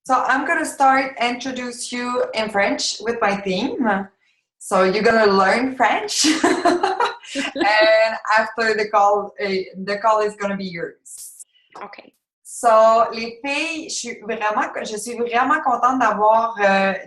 So I'm going to start introduce you in French with my team. So you're going to learn French. And after the call is going to be yours. Okay. So, les filles, je suis vraiment contente d'avoir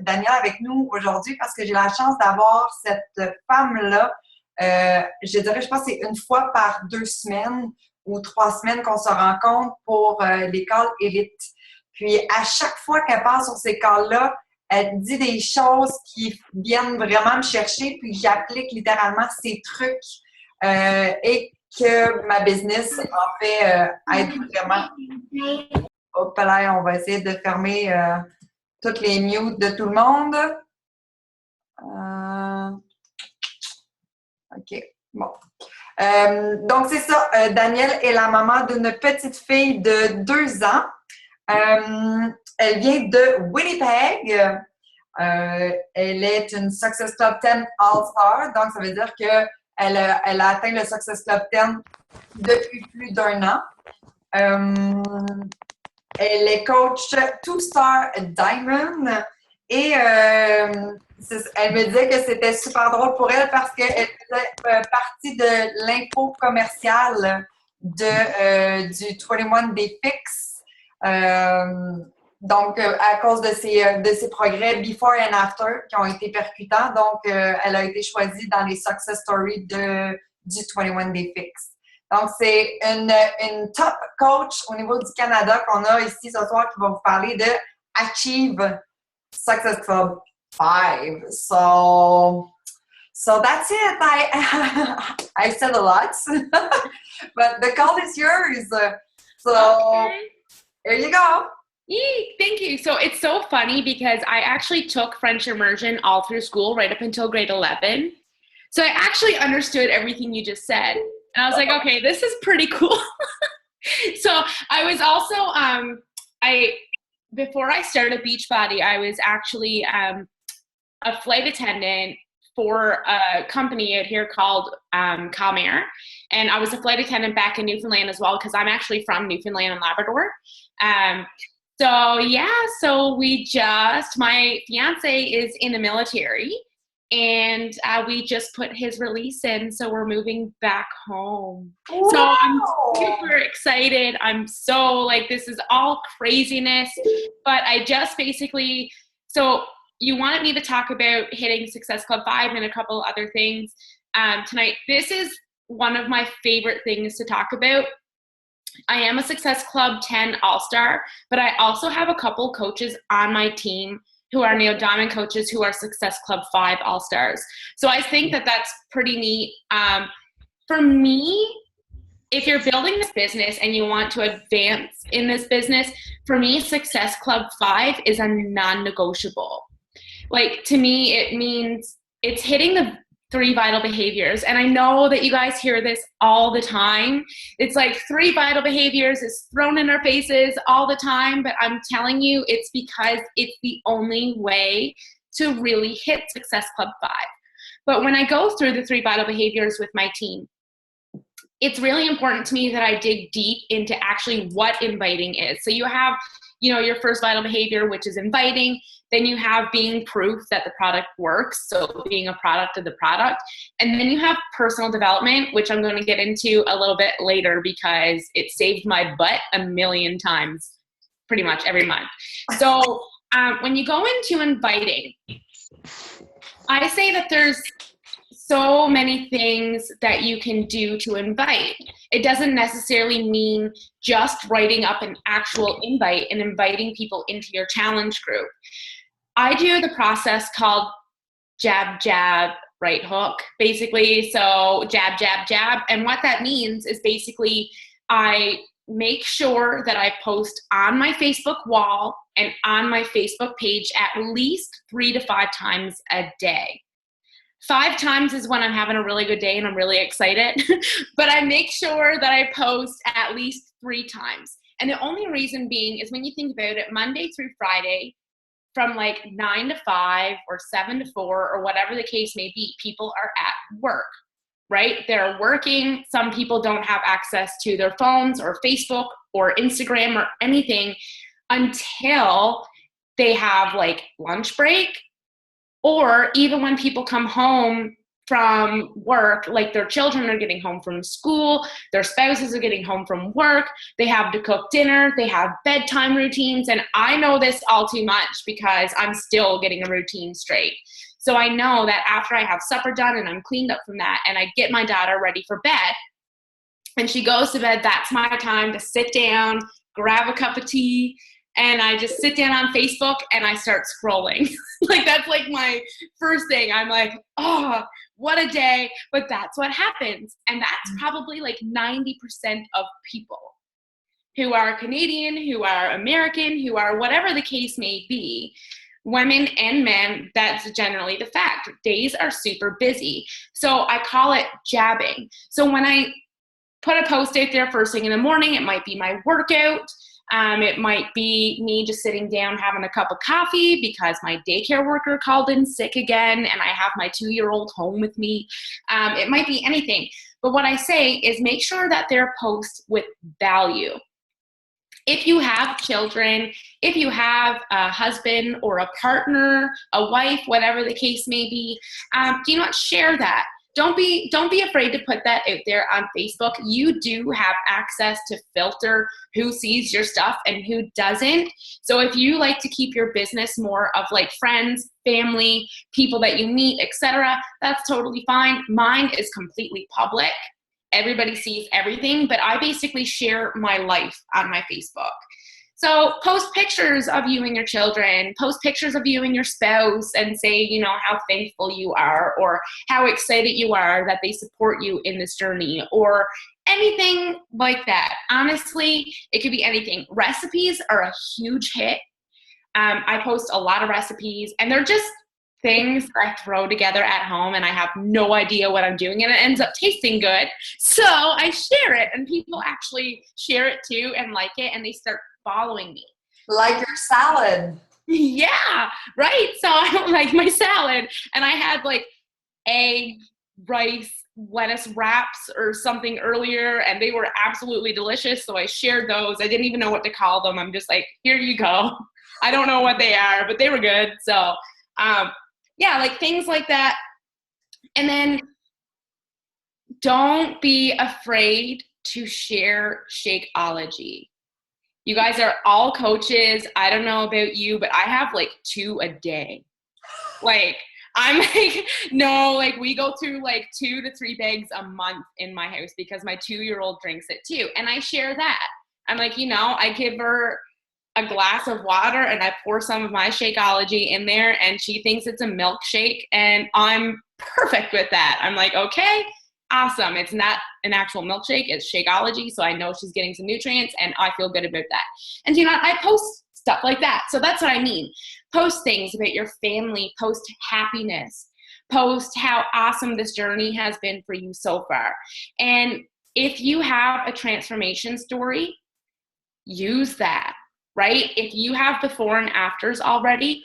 Danielle avec nous aujourd'hui parce que j'ai la chance d'avoir cette femme-là. Je dirais, je pense que c'est une fois par 2 semaines ou 3 semaines qu'on se rencontre pour les calls élites. Puis, à chaque fois qu'elle passe sur ces calls-là, elle dit des choses qui viennent vraiment me chercher, puis j'applique littéralement ces trucs et que ma business, en fait, aide vraiment. Hop là, on va essayer de fermer toutes les mutes de tout le monde. OK, bon. Donc, c'est ça. Danielle est la maman d'une petite fille de 2 ans. Elle vient de Winnipeg. Elle est une Success Club 10 All-Star. Donc, ça veut dire qu'elle a atteint le Success Club 10 depuis plus d'1 an. Elle est coach 2-Star Diamond et elle me disait que c'était super drôle pour elle parce qu'elle faisait partie de l'info commerciale du 21 Day Fix. Donc, à cause de ses progrès before and after qui ont été percutants. Donc, elle a été choisie dans les success stories du 21 Day Fix. Donc, c'est une top coach au niveau du Canada qu'on a ici ce soir qui va vous parler de Achieve Success Club 5. So that's it. I said a lot, but the call is yours. So okay. Here you go. Yay, thank you. So it's so funny because I actually took French immersion all through school right up until grade 11. So I actually understood everything you just said. And I was like, okay, this is pretty cool. So I was also, before I started Beachbody, I was actually a flight attendant for a company out here called Calmair. And I was a flight attendant back in Newfoundland as well because I'm actually from Newfoundland and Labrador. So my fiance is in the military and we just put his release in. So we're moving back home. Wow. So I'm super excited. I'm so this is all craziness, but I just basically, so you wanted me to talk about hitting Success Club 5 and a couple other things tonight. This is one of my favorite things to talk about. I am a Success Club 10 All-Star, but I also have a couple coaches on my team who are Neo Diamond coaches who are Success Club 5 All-Stars. So I think that that's pretty neat. For me, if you're building this business and you want to advance in this business, for me, Success Club 5 is a non-negotiable. To me, it means it's hitting the 3 vital behaviors. And I know that you guys hear this all the time. It's 3 vital behaviors is thrown in our faces all the time, but I'm telling you, it's because it's the only way to really hit Success Club 5. But when I go through the 3 vital behaviors with my team, it's really important to me that I dig deep into actually what inviting is. So you have, your first vital behavior, which is inviting. Then you have being proof that the product works, so being a product of the product. And then you have personal development, which I'm going to get into a little bit later because it saved my butt a million times, pretty much every month. So when you go into inviting, I say that there's so many things that you can do to invite. It doesn't necessarily mean just writing up an actual invite and inviting people into your challenge group. I do the process called jab, jab, right hook, basically. So jab, jab, jab. And what that means is basically I make sure that I post on my Facebook wall and on my Facebook page at least 3 to 5 times a day. 5 times is when I'm having a really good day and I'm really excited, but I make sure that I post at least 3 times. And the only reason being is when you think about it, Monday through Friday, from 9 to 5 or 7 to 4 or whatever the case may be, people are at work, right? They're working. Some people don't have access to their phones or Facebook or Instagram or anything until they have like lunch break, or even when people come home from work, like their children are getting home from school, their spouses are getting home from work, they have to cook dinner, they have bedtime routines. And I know this all too much because I'm still getting a routine straight. So I know that after I have supper done and I'm cleaned up from that and I get my daughter ready for bed and she goes to bed, that's my time to sit down, grab a cup of tea, and I just sit down on Facebook and I start scrolling. Like that's like my first thing. I'm like, oh, what a day. But that's what happens. And that's probably like 90% of people who are Canadian, who are American, who are whatever the case may be, women and men, that's generally the fact. Days are super busy. So I call it jabbing. So when I put a post out there first thing in the morning, it might be my workout. It might be me just sitting down having a cup of coffee because my daycare worker called in sick again and I have my 2-year-old home with me. It might be anything. But what I say is make sure that they're posts with value. If you have children, if you have a husband or a partner, a wife, whatever the case may be, do not share that. Don't be afraid to put that out there on Facebook. You do have access to filter who sees your stuff and who doesn't. So if you like to keep your business more of like friends, family, people that you meet, etc., that's totally fine. Mine is completely public. Everybody sees everything, but I basically share my life on my Facebook. So post pictures of you and your children, post pictures of you and your spouse and say, you know, how thankful you are or how excited you are that they support you in this journey or anything like that. Honestly, it could be anything. Recipes are a huge hit. I post a lot of recipes and they're just things that I throw together at home and I have no idea what I'm doing and it ends up tasting good. So I share it and people actually share it too and like it and they start following me. Like your salad. Yeah, right. So I don't like my salad and I had like egg, rice, lettuce wraps or something earlier and they were absolutely delicious. So I shared those. I didn't even know what to call them. I'm just like, here you go. I don't know what they are, but they were good. So yeah, like things like that. And then don't be afraid to share Shakeology. You guys are all coaches. I don't know about you, but I have like 2 a day. Like, I'm like, no, like we go through like 2 to 3 bags a month in my house because my 2-year-old drinks it too. And I share that. I'm like, you know, I give her a glass of water and I pour some of my Shakeology in there and she thinks it's a milkshake and I'm perfect with that. I'm like, okay, awesome. It's not an actual milkshake, it's Shakeology. So I know she's getting some nutrients and I feel good about that. And you know, I post stuff like that. So that's what I mean. Post things about your family, post happiness, post how awesome this journey has been for you so far. And if you have a transformation story, use that. Right? If you have before and afters already,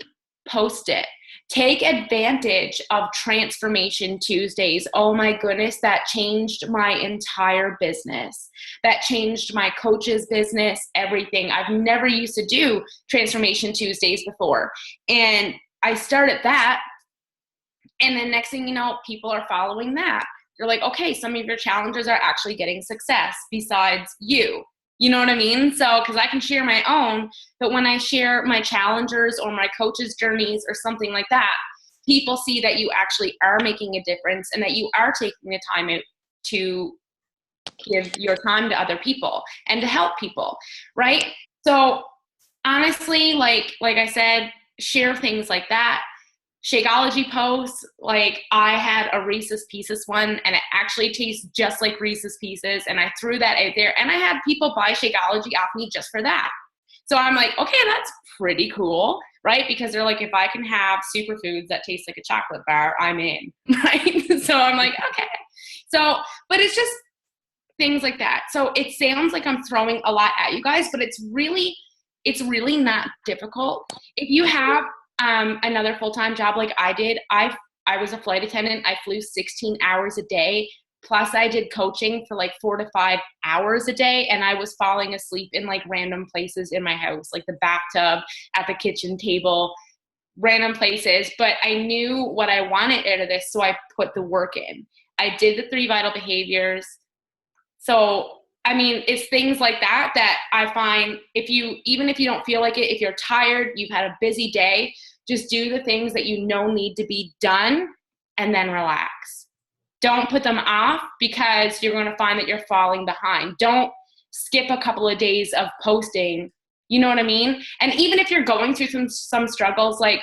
post it. Take advantage of Transformation Tuesdays. Oh my goodness, that changed my entire business. That changed my coach's business, everything. I've never used to do Transformation Tuesdays before. And I started that. And then next thing you know, people are following that. You're like, okay, some of your challengers are actually getting success besides you. You know what I mean? So, because I can share my own, but when I share my challengers or my coaches' journeys or something like that, people see that you actually are making a difference and that you are taking the time out to give your time to other people and to help people, right? So, honestly, like I said, share things like that. Shakeology posts, like I had a Reese's Pieces one and it actually tastes just like Reese's Pieces and I threw that out there and I had people buy Shakeology off me just for that. So I'm like, okay, that's pretty cool, right? Because they're like, if I can have superfoods that taste like a chocolate bar, I'm in, right? So I'm like, okay. So, but it's just things like that. So it sounds like I'm throwing a lot at you guys, but it's really not difficult. If you have another full-time job like I did, I was a flight attendant. I flew 16 hours a day Plus I did coaching for like 4 to 5 hours a day, and I was falling asleep in like random places in my house, like the bathtub, at the kitchen table, random places. But I knew what I wanted out of this, so I put the work in. I did the 3 vital behaviors. So, I mean, it's things like that that I find even if you don't feel like it, if you're tired, you've had a busy day, just do the things that you know need to be done and then relax. Don't put them off, because you're going to find that you're falling behind. Don't skip a couple of days of posting. You know what I mean? And even if you're going through some struggles, like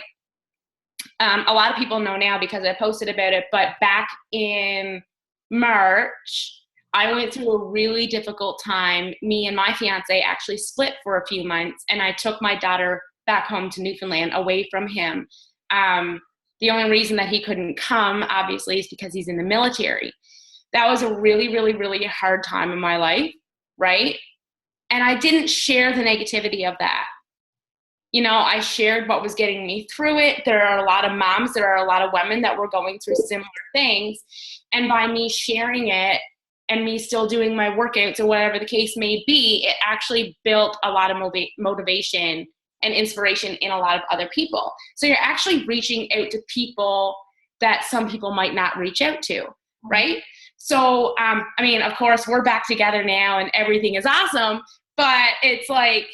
a lot of people know now because I posted about it, but back in March, I went through a really difficult time. Me and my fiance actually split for a few months, and I took my daughter back home to Newfoundland away from him. The only reason that he couldn't come, obviously, is because he's in the military. That was a really, really, really hard time in my life, right? And I didn't share the negativity of that. You know, I shared what was getting me through it. There are a lot of moms, there are a lot of women that were going through similar things. And by me sharing it and me still doing my workouts or whatever the case may be, it actually built a lot of motivation and inspiration in a lot of other people. So you're actually reaching out to people that some people might not reach out to, right? So, I mean, of course, we're back together now and everything is awesome, but it's like,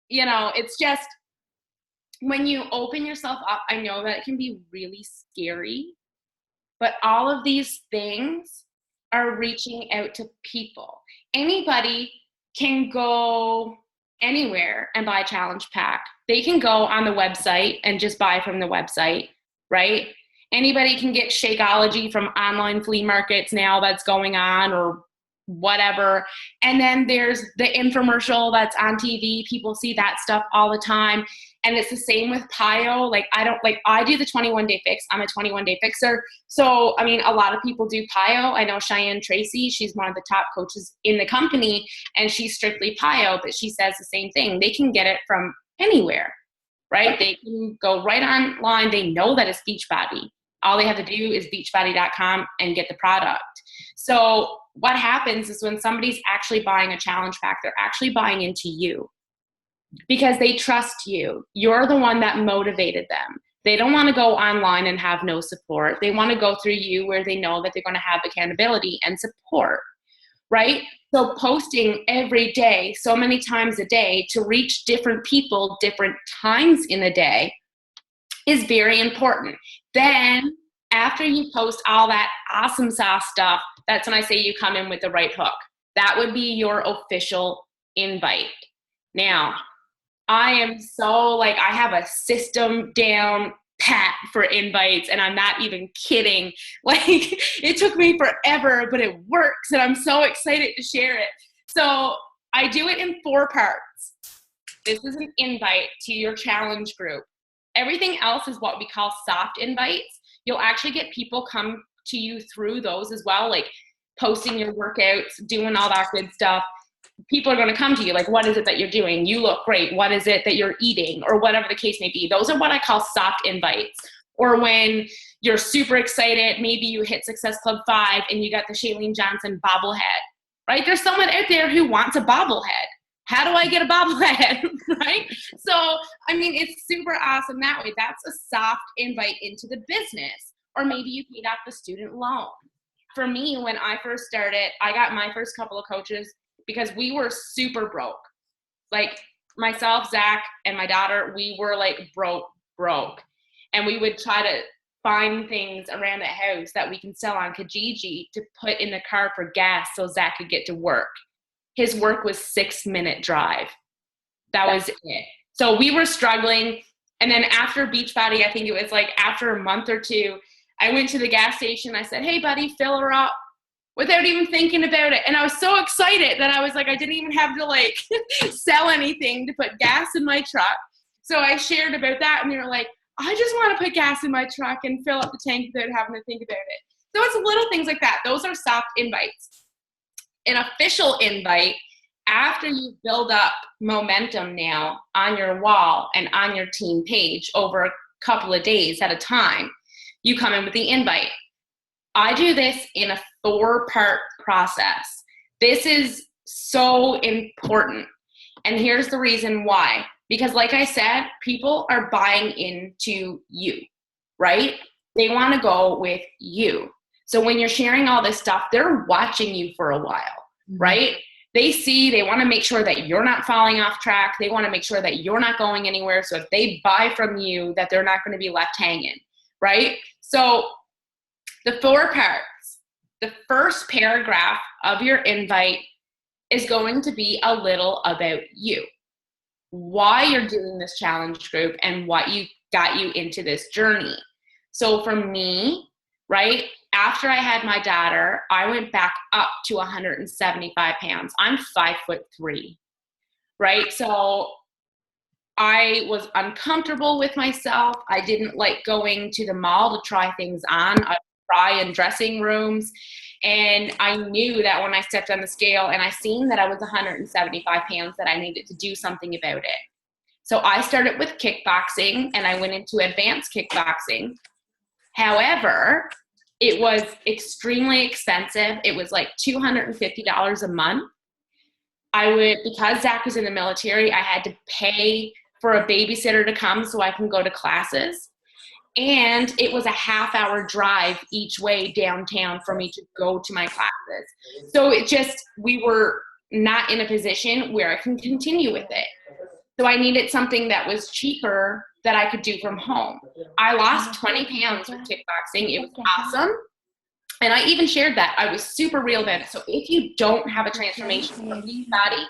you know, it's just when you open yourself up, I know that it can be really scary, but all of these things are reaching out to people. Anybody can go anywhere and buy a challenge pack. They can go on the website and just buy from the website, right? Anybody can get Shakeology from online flea markets now that's going on, or whatever. And then there's the infomercial that's on TV. People see that stuff all the time. And it's the same with PIO. I do the 21-day fix. I'm a 21-day fixer. So, I mean, a lot of people do PIO. I know Cheyenne Tracy, she's one of the top coaches in the company, and she's strictly PIO, but she says the same thing. They can get it from anywhere, right? They can go right online. They know that it's Beachbody. All they have to do is beachbody.com and get the product. So what happens is when somebody's actually buying a challenge pack, they're actually buying into you because they trust you. You're the one that motivated them. They don't want to go online and have no support. They want to go through you where they know that they're going to have accountability and support, right? So posting every day, so many times a day to reach different people, different times in the day is very important. Then after you post all that awesome sauce stuff, that's when I say you come in with the right hook. That would be your official invite. Now, I am so I have a system down pat for invites, and I'm not even kidding. It took me forever, but it works, and I'm so excited to share it. So I do it in 4 parts. This is an invite to your challenge group. Everything else is what we call soft invites. You'll actually get people come to you through those as well, like posting your workouts, doing all that good stuff. People are going to come to you like, what is it that you're doing? You look great. What is it that you're eating? Or whatever the case may be. Those are what I call soft invites. Or when you're super excited, maybe you hit Success Club 5 and you got the Shailene Johnson bobblehead, right? There's someone out there who wants a bobblehead. How do I get a bobblehead, right? So, I mean, it's super awesome that way. That's a soft invite into the business. Or maybe you paid off the student loan. For me, when I first started, I got my first couple of coaches because we were super broke. Like myself, Zach, and my daughter, we were like broke. And we would try to find things around the house that we can sell on Kijiji to put in the car for gas so Zach could get to work. His work was 6-minute drive. That was it. So we were struggling. And then after Beachbody, I think it was like after a month or 2, I went to the gas station. I said, hey, buddy, fill her up, without even thinking about it. And I was so excited that I was like, I didn't even have to sell anything to put gas in my truck. So I shared about that, and they were like, I just want to put gas in my truck and fill up the tank without having to think about it. So it's little things like that. Those are soft invites. An official invite, after you build up momentum now on your wall and on your team page over a couple of days at a time, you come in with the invite. I do this in a 4-part process. This is so important. And here's the reason why. Because like I said, people are buying into you, right? They want to go with you. So when you're sharing all this stuff, they're watching you for a while, right? They want to make sure that you're not falling off track. They want to make sure that you're not going anywhere. So if they buy from you, that they're not going to be left hanging, right? So the 4 parts, the first paragraph of your invite is going to be a little about you, why you're doing this challenge group and what got you into this journey. So for me, right, after I had my daughter, I went back up to 175 pounds. I'm 5'3", right? So I was uncomfortable with myself. I didn't like going to the mall to try things on. I would try in dressing rooms. And I knew that when I stepped on the scale and I seen that I was 175 pounds, that I needed to do something about it. So I started with kickboxing and I went into advanced kickboxing. However, it was extremely expensive. It was like $250 a month. Because Zach was in the military, I had to pay for a babysitter to come so I can go to classes. And it was a half-hour drive each way downtown for me to go to my classes. So we were not in a position where I can continue with it. So I needed something that was cheaper that I could do from home. I lost 20 pounds with kickboxing. It was awesome. And I even shared that. I was super real about it. So if you don't have a transformation from Beachbody,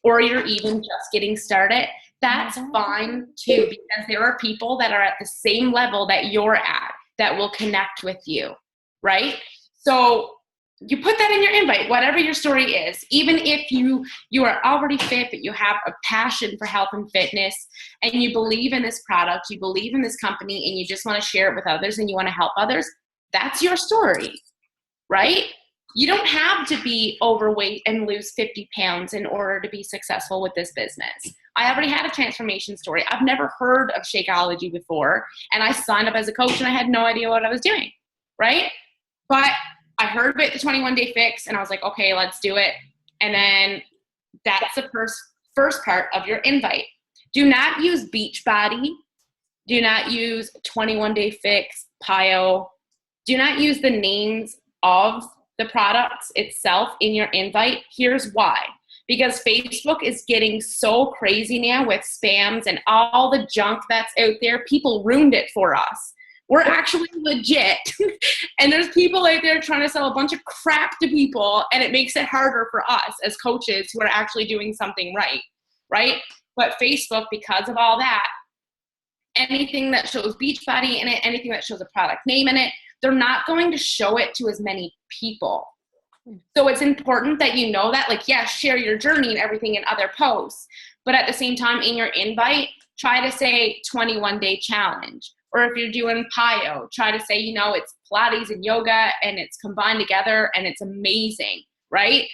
or you're even just getting started, that's fine too, because there are people that are at the same level that you're at that will connect with you, right? So you put that in your invite, whatever your story is. Even if you are already fit, but you have a passion for health and fitness, and you believe in this product, you believe in this company, and you just want to share it with others and you want to help others, that's your story, right? You don't have to be overweight and lose 50 pounds in order to be successful with this business. I already had a transformation story. I've never heard of Shakeology before, and I signed up as a coach and I had no idea what I was doing, right? But I heard about the 21-day fix and I was like, okay, let's do it. And then that's the first part of your invite. Do not use Beachbody. Do not use 21-day fix, PIO. Do not use the names of the products itself in your invite. Here's why. Because Facebook is getting so crazy now with spams and all the junk that's out there. People ruined it for us. We're actually legit. And there's people out there trying to sell a bunch of crap to people, and it makes it harder for us as coaches who are actually doing something right? But Facebook, because of all that, anything that shows Beachbody in it, anything that shows a product name in it, they're not going to show it to as many people. So it's important that you know that, like, yes, share your journey and everything in other posts, but at the same time in your invite, try to say 21-day challenge. Or if you're doing PIO, try to say, it's Pilates and yoga and it's combined together and it's amazing, right?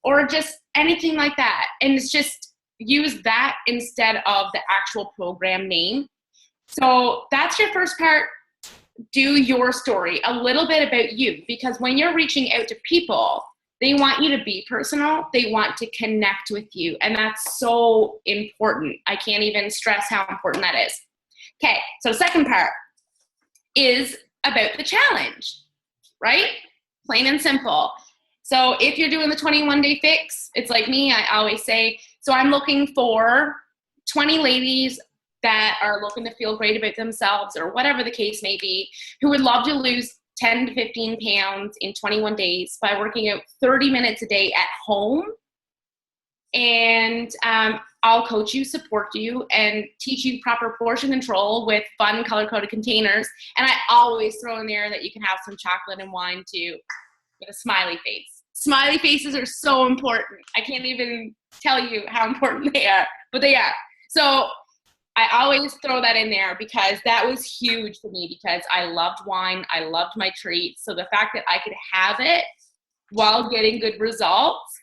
Or just anything like that. And it's just use that instead of the actual program name. So that's your first part. Do your story, a little bit about you, because when you're reaching out to people, they want you to be personal. They want to connect with you. And that's so important. I can't even stress how important that is. Okay, so second part is about the challenge, right? Plain and simple. So if you're doing the 21-day fix, it's like me, I always say, so I'm looking for 20 ladies that are looking to feel great about themselves, or whatever the case may be, who would love to lose 10 to 15 pounds in 21 days by working out 30 minutes a day at home. And I'll coach you, support you, and teach you proper portion control with fun color-coded containers. And I always throw in there that you can have some chocolate and wine too, with a smiley face. Smiley faces are so important. I can't even tell you how important they are, but they are. So I always throw that in there because that was huge for me, because I loved wine. I loved my treats. So the fact that I could have it while getting good results,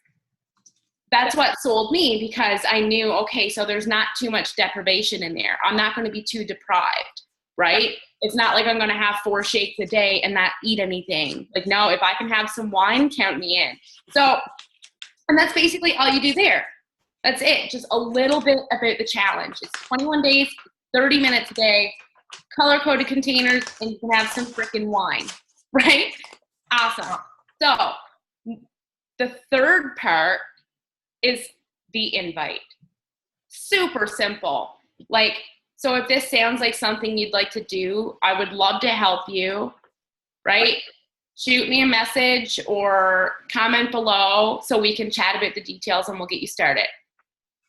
that's what sold me, because I knew, okay, so there's not too much deprivation in there. I'm not going to be too deprived, right? It's not like I'm going to have 4 shakes a day and not eat anything. Like, no, if I can have some wine, count me in. So, and that's basically all you do there. That's it. Just a little bit about the challenge. It's 21 days, 30 minutes a day, color-coded containers, and you can have some freaking wine, right? Awesome. So the third part is the invite. Super simple. Like, so if this sounds like something you'd like to do, I would love to help you, right? Shoot me a message or comment below so we can chat about the details and we'll get you started.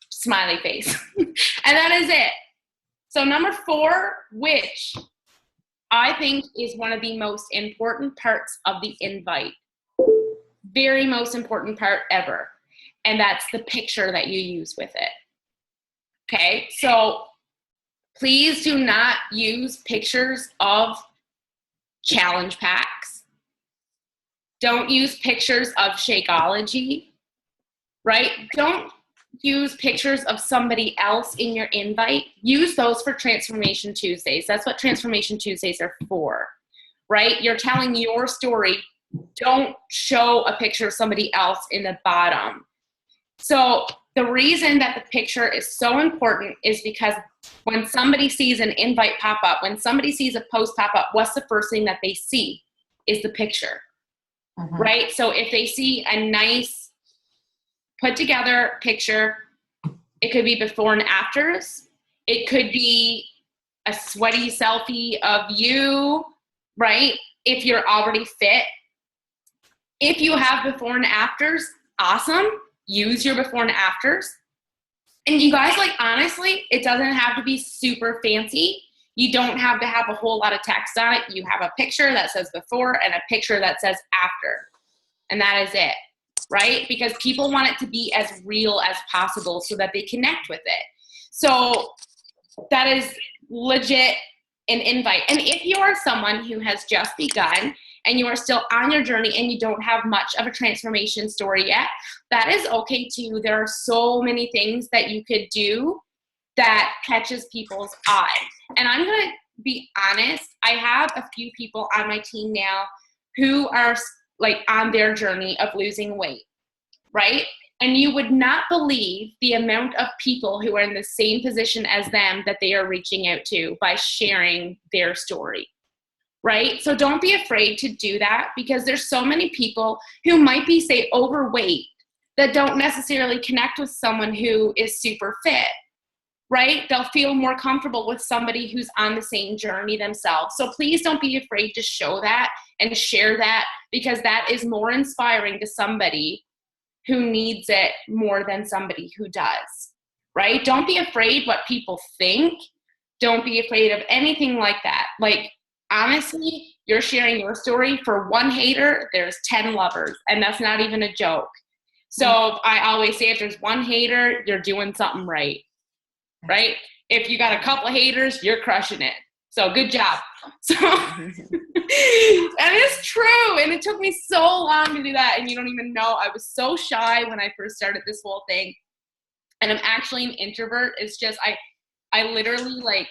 Smiley face. And that is it. So number 4, which I think is one of the most important parts of the invite. Very most important part ever. And that's the picture that you use with it. Okay, so please do not use pictures of challenge packs. Don't use pictures of Shakeology, right? Don't use pictures of somebody else in your invite. Use those for Transformation Tuesdays. That's what Transformation Tuesdays are for, right? You're telling your story. Don't show a picture of somebody else in the bottom. So the reason that the picture is so important is because when somebody sees an invite pop up, when somebody sees a post pop up, what's the first thing that they see is the picture, right? So if they see a nice put together picture, it could be before and afters. It could be a sweaty selfie of you, right? If you're already fit. If you have before and afters, awesome. Use your before and afters. And you guys, like, honestly, it doesn't have to be super fancy. You don't have to have a whole lot of text on it. You have a picture that says before and a picture that says after. And that is it, right? Because people want it to be as real as possible so that they connect with it. So that is legit an invite. And if you are someone who has just begun and you are still on your journey and you don't have much of a transformation story yet, that is okay too. There are so many things that you could do that catches people's eye. And I'm going to be honest, I have a few people on my team now who are like on their journey of losing weight, right? And you would not believe the amount of people who are in the same position as them that they are reaching out to by sharing their story, right? So don't be afraid to do that, because there's so many people who might be, say, overweight that don't necessarily connect with someone who is super fit, right? They'll feel more comfortable with somebody who's on the same journey themselves. So please don't be afraid to show that and share that, because that is more inspiring to somebody who needs it more than somebody who does, right? Don't be afraid what people think. Don't be afraid of anything like that. Like, honestly, you're sharing your story. For one hater, there's 10 lovers, and that's not even a joke. So I always say, if there's one hater, you're doing something right, right? If you got a couple of haters, you're crushing it. So good job. So, and it's true. And it took me so long to do that. And you don't even know. I was so shy when I first started this whole thing. And I'm actually an introvert. It's just, I literally, like,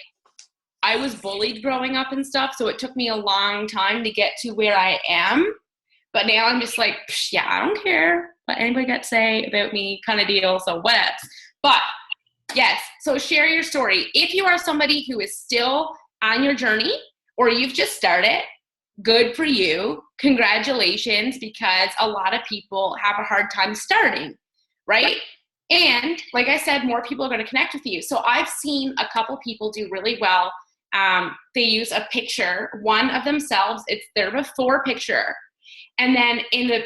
I was bullied growing up and stuff. So it took me a long time to get to where I am. But now I'm just like, yeah, I don't care what anybody got to say about me, kind of deal. So whatever. But yes, so share your story. If you are somebody who is still on your journey, or you've just started, good for you. Congratulations, because a lot of people have a hard time starting, right? And like I said, more people are going to connect with you. So I've seen a couple people do really well. They use a picture, one of themselves, it's their before picture. And then in the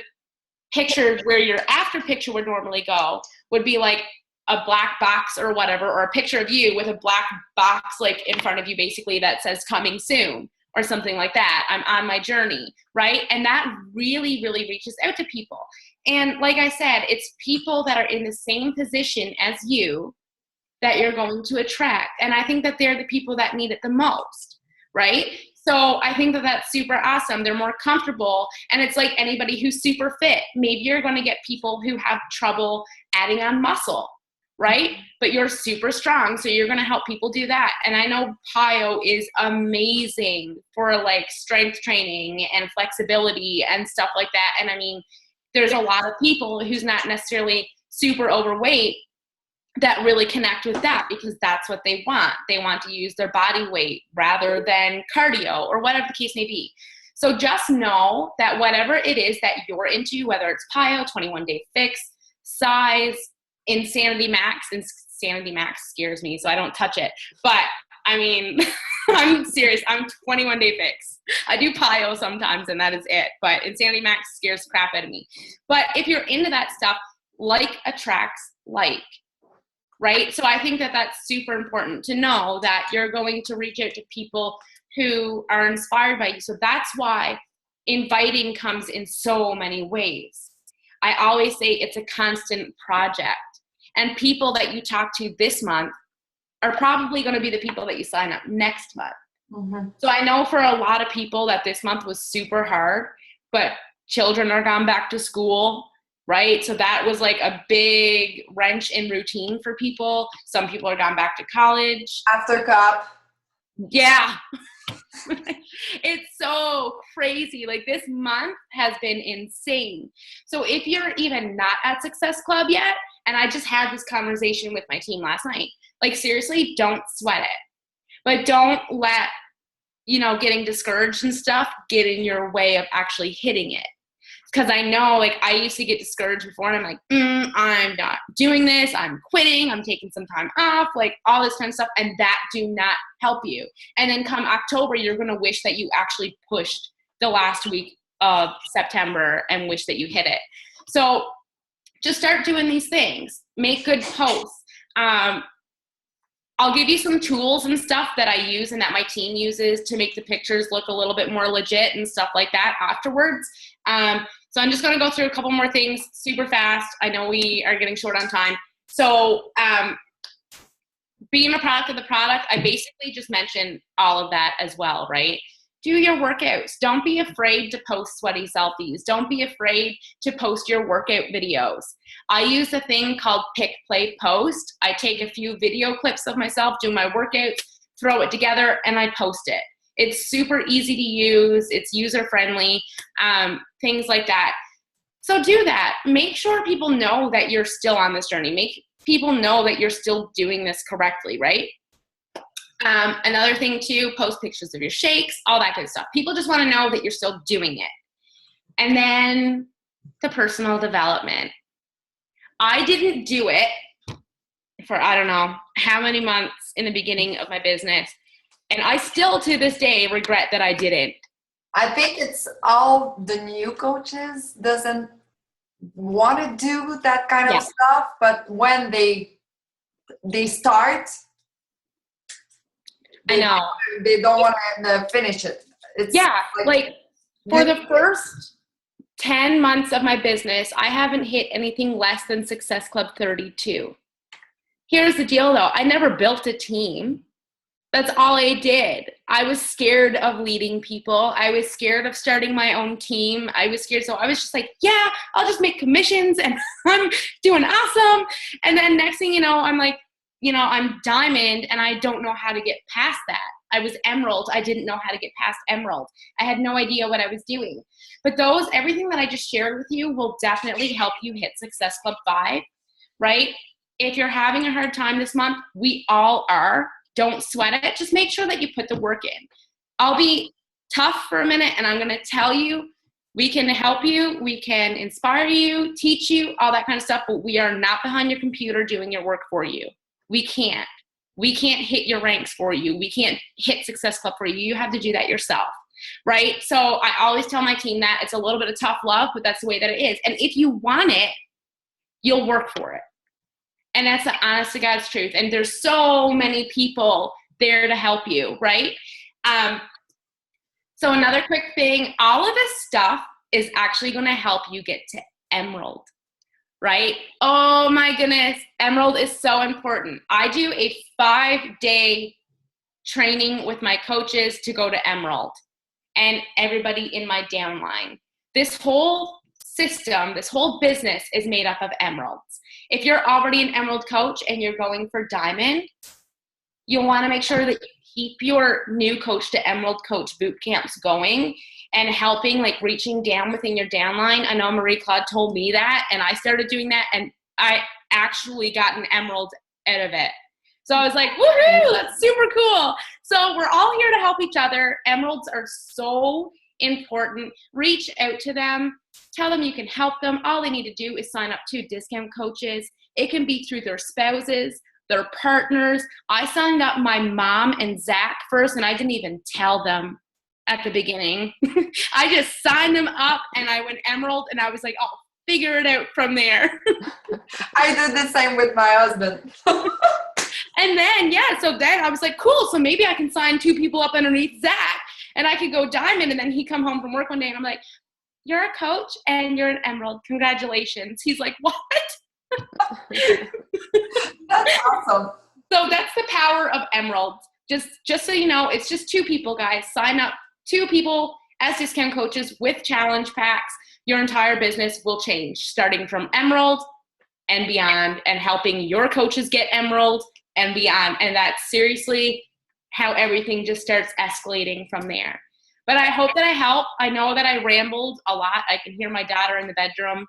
picture where your after picture would normally go would be like a black box or whatever, or a picture of you with a black box like in front of you basically that says coming soon or something like that. I'm on my journey, right? And that really, really reaches out to people. And like I said, it's people that are in the same position as you that you're going to attract. And I think that they're the people that need it the most, right? So I think that that's super awesome. They're more comfortable. And it's like anybody who's super fit. Maybe you're going to get people who have trouble adding on muscle, right? But you're super strong, so you're going to help people do that. And I know PIO is amazing for like strength training and flexibility and stuff like that. And I mean, there's a lot of people who's not necessarily super overweight that really connect with that because that's what they want. They want to use their body weight rather than cardio or whatever the case may be. So just know that whatever it is that you're into, whether it's PIO, 21-day fix, size, Insanity Max. Insanity Max scares me, so I don't touch it. But I mean, I'm serious. I'm 21-day fix. I do PIO sometimes, and that is it. But Insanity Max scares the crap out of me. But if you're into that stuff, like attracts like, right? So I think that that's super important to know that you're going to reach out to people who are inspired by you. So that's why inviting comes in so many ways. I always say it's a constant project. And people that you talk to this month are probably going to be the people that you sign up next month. Mm-hmm. So I know for a lot of people that this month was super hard, but children are gone back to school, right? So that was like a big wrench in routine for people. Some people are gone back to college. After cup. Yeah. It's so crazy. Like this month has been insane. So if you're even not at Success Club yet, and I just had this conversation with my team last night, like seriously, don't sweat it. But don't let, getting discouraged and stuff get in your way of actually hitting it. Because I know, like, I used to get discouraged before, and I'm like, I'm not doing this. I'm quitting. I'm taking some time off, like all this kind of stuff. And that do not help you. And then come October, you're going to wish that you actually pushed the last week of September and wish that you hit it. So just start doing these things. Make good posts. I'll give you some tools and stuff that I use and that my team uses to make the pictures look a little bit more legit and stuff like that afterwards. So I'm just going to go through a couple more things super fast. I know we are getting short on time. So being a product of the product, I basically just mentioned all of that as well, right? Do your workouts. Don't be afraid to post sweaty selfies. Don't be afraid to post your workout videos. I use a thing called Pick, Play, Post. I take a few video clips of myself doing my workouts, throw it together, and I post it. It's super easy to use. It's user-friendly, things like that. So do that. Make sure people know that you're still on this journey. Make people know that you're still doing this correctly, right? Another thing too, post pictures of your shakes, all that good stuff. People just want to know that you're still doing it. And then the personal development. I didn't do it for, I don't know how many months in the beginning of my business. And I still to this day regret that I didn't. I think it's all the new coaches doesn't want to do that kind of stuff. But when they start, I know. They don't want to finish it. It's like for the first 10 months of my business, I haven't hit anything less than Success Club 32. Here's the deal though. I never built a team. That's all I did. I was scared of leading people. I was scared of starting my own team. I was scared. So I was just like, yeah, I'll just make commissions and I'm doing awesome. And then next thing you know, I'm like, I'm diamond and I don't know how to get past that. I was emerald. I didn't know how to get past emerald. I had no idea what I was doing. But everything that I just shared with you will definitely help you hit Success Club 5, right? If you're having a hard time this month, we all are. Don't sweat it. Just make sure that you put the work in. I'll be tough for a minute and I'm going to tell you, we can help you. We can inspire you, teach you, all that kind of stuff, but we are not behind your computer doing your work for you. We can't. We can't hit your ranks for you. We can't hit Success Club for you. You have to do that yourself, right? So I always tell my team that it's a little bit of tough love, but that's the way that it is. And if you want it, you'll work for it. And that's the honest to God's truth. And there's so many people there to help you, right? So another quick thing, all of this stuff is actually going to help you get to Emerald, right? Oh my goodness, Emerald is so important. I do a 5-day training with my coaches to go to Emerald and everybody in my downline. This whole system, this whole business is made up of emeralds. if you're already an Emerald coach and you're going for Diamond, you'll want to make sure that you keep your new coach to Emerald coach boot camps going and helping, like reaching down within your downline. I know Marie-Claude told me that, and I started doing that, and I actually got an Emerald out of it. So I was like, woohoo, that's super cool. So we're all here to help each other. Emeralds are so important. Reach out to them. Tell them you can help them. All they need to do is sign up to discount coaches. It can be through their spouses, their partners. I signed up my mom and Zach first, and I didn't even tell them at the beginning. I just signed them up, and I went Emerald, and I was like, oh, figure it out from there. I did the same with my husband. And then, so then I was like, cool, so maybe I can sign 2 people up underneath Zach, and I could go Diamond. And then he'd come home from work one day, and I'm like, you're a coach, and you're an Emerald. Congratulations. He's like, what? That's awesome. So that's the power of Emerald. Just so you know, it's just 2 people, guys. Sign up 2 people as discount coaches with challenge packs. Your entire business will change, starting from Emerald and beyond, and helping your coaches get Emerald and beyond. And that's seriously how everything just starts escalating from there. But I hope that I help. I know that I rambled a lot. I can hear my daughter in the bedroom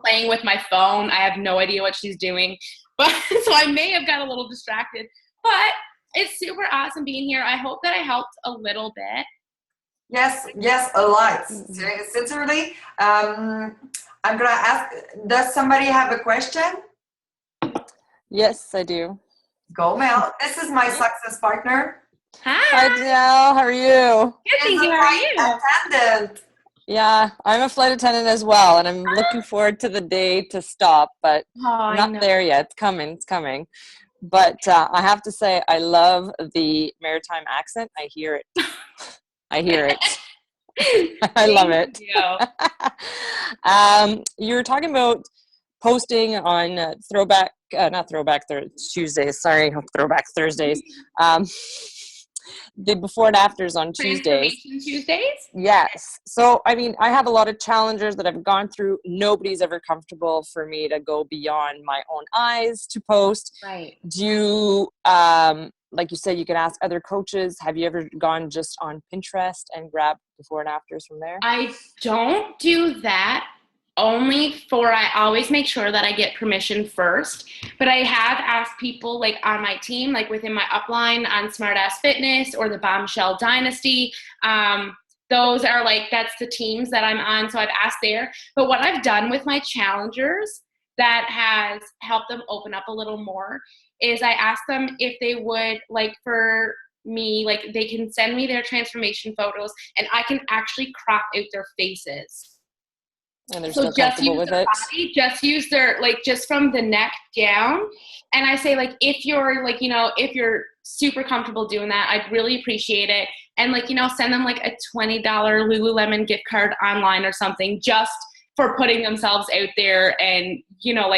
playing with my phone. I have no idea what she's doing. But so I may have got a little distracted. But it's super awesome being here. I hope that I helped a little bit. Yes, a lot. Sincerely, I'm going to ask, does somebody have a question? Yes, I do. Go, Mel. This is my success partner. Hi, Danielle. How are you? Good, thank you. How are you? Attendant. Yeah, I'm a flight attendant as well, and I'm looking forward to the day to stop, but not there yet. It's coming. But I have to say, I love the maritime accent. I hear it. I love it. You were talking about posting on Tuesdays. Sorry, Throwback Thursdays. The before and afters on Tuesdays. Yes. So, I mean, I have a lot of challengers that I've gone through. Nobody's ever comfortable for me to go beyond my own eyes to post. Right. Do you, like you said, you can ask other coaches. Have you ever gone just on Pinterest and grabbed before and afters from there? I don't do that. I always make sure that I get permission first, but I have asked people like on my team, like within my upline on Smartass Fitness or the Bombshell Dynasty. Those are that's the teams that I'm on. So I've asked there, but what I've done with my challengers that has helped them open up a little more is I asked them if they would for me, they can send me their transformation photos and I can actually crop out their faces. And they're still comfortable with it. Body, just use their just from the neck down. And I say if you're if you're super comfortable doing that, I'd really appreciate it. And send them a $20 Lululemon gift card online or something just for putting themselves out there and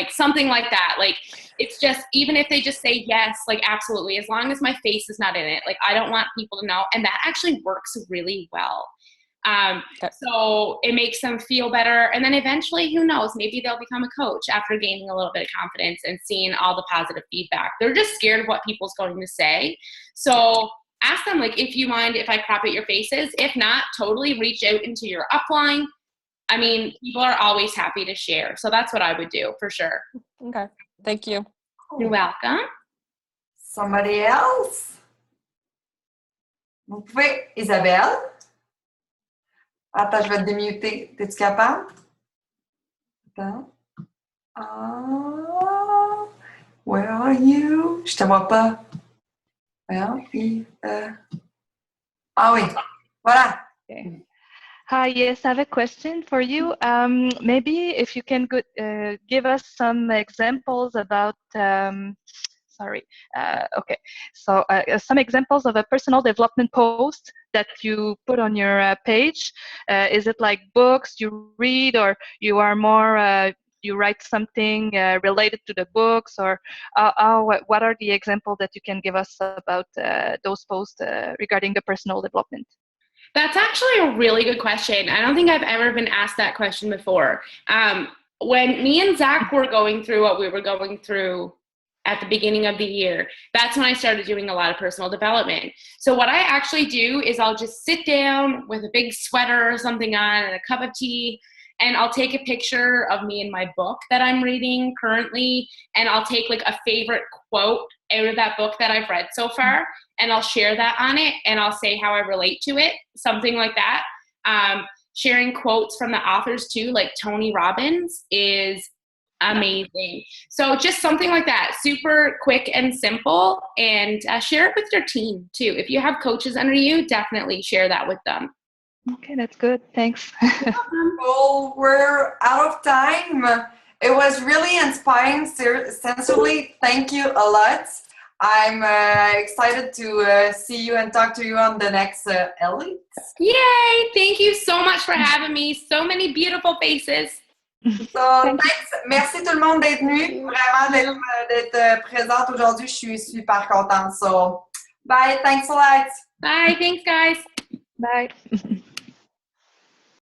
something like that. It's just, even if they just say yes, absolutely, as long as my face is not in it, I don't want people to know. And that actually works really well. So it makes them feel better. And then eventually, who knows, maybe they'll become a coach after gaining a little bit of confidence and seeing all the positive feedback. They're just scared of what people's going to say. So ask them, if you mind if I crop out your faces. If not, totally reach out into your upline. I mean, people are always happy to share. So that's what I would do for sure. Okay. Thank you. You're welcome. Somebody else? Vous pouvez, Isabelle? Attends, je vais te démuter. T'es-tu capable? Attends. Where are you? Je te vois pas. Well, oui. Voilà. Okay. Hi, yes, I have a question for you. Maybe if you can give us some examples about, some examples of a personal development post that you put on your page. Is it like books you read, or you are more, you write something related to the books, or what are the examples that you can give us about those posts regarding the personal development? That's actually a really good question. I don't think I've ever been asked that question before. when me and Zach were going through what we were going through at the beginning of the year, that's when I started doing a lot of personal development. So what I actually do is I'll just sit down with a big sweater or something on and a cup of tea, and I'll take a picture of me in my book that I'm reading currently, and I'll take like a favorite quote out of that book that I've read so far, and I'll share that on it, and I'll say how I relate to it, something like that. Sharing quotes from the authors too, like Tony Robbins, is amazing. So just something like that, super quick and simple, and share it with your team too. If you have coaches under you, definitely share that with them. Okay, that's good. Thanks. Well, we're out of time. It was really inspiring. Sincerely, thank you a lot. I'm excited to see you and talk to you on the next Elite. Yay! Thank you so much for having me. So many beautiful faces. So, thanks. Merci tout le monde d'être venu. Vraiment d'être présente aujourd'hui. Je suis super contente. So, bye. Thanks a lot. Bye. Thanks, guys. Bye.